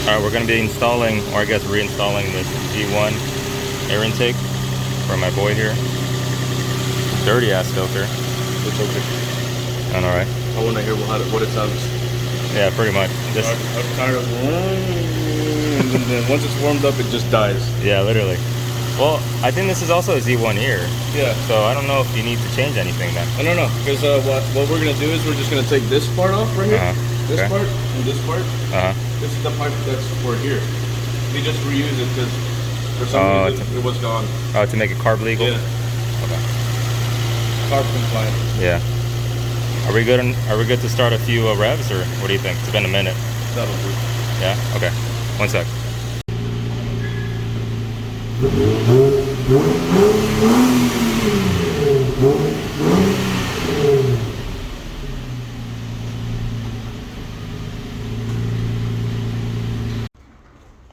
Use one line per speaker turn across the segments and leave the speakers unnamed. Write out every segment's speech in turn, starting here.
Alright, we're going to be installing, or I guess reinstalling this G1 air intake for my boy here. Dirty ass filter.
It's okay.
And alright.
I want to hear what it sounds.
Yeah, pretty much. This,
I'm tired of and then once it's warmed up, it just dies.
yeah, literally. Well, I think this is also a Z1 ear.
Yeah.
So I don't know if you need to change anything then.
I don't know, because what we're gonna do is we're just gonna take this part off right here, this
okay.
part and this part. This is the pipe that's for here. We just reuse it because for some reason it was gone.
Oh, to make it carb legal.
Yeah.
Okay.
Carb compliant.
Yeah. Are we good? Are we good to start a few revs, or what do you think? It's been a minute.
That'll do.
Yeah. Okay. One sec.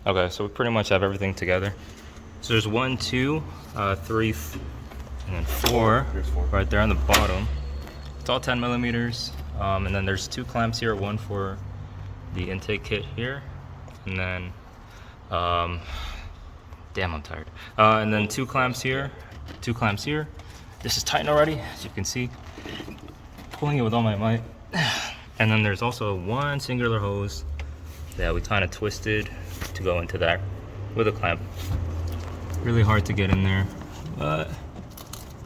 Okay, so we pretty much have everything together. So there's 1, 2, 3, and then 4 right there on the bottom. It's all 10 millimeters. And then there's 2 clamps here, one for the intake kit here, and then damn, I'm tired. And then 2 clamps here, 2 clamps here. This is tightened already, as you can see. Pulling it with all my might. And then there's also one singular hose that we kind of twisted to go into that with a clamp. Really hard to get in there, but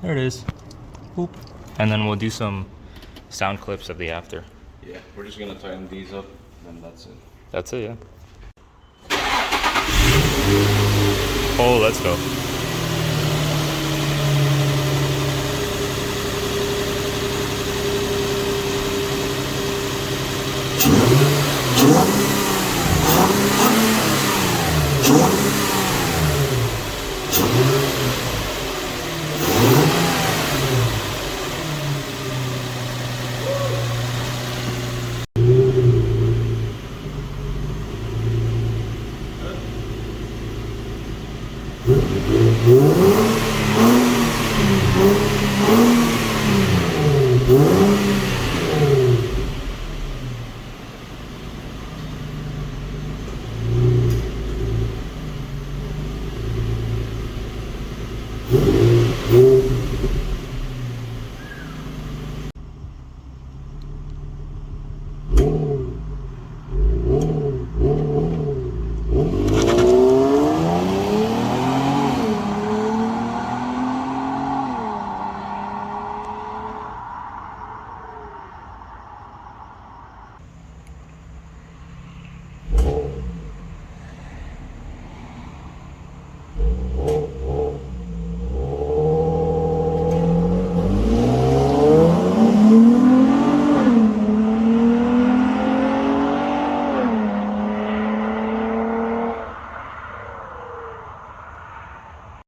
there it is. Boop. And then we'll do some sound clips of the after.
Yeah, we're just gonna tighten these up, and that's it.
That's it, yeah. Oh, let's go.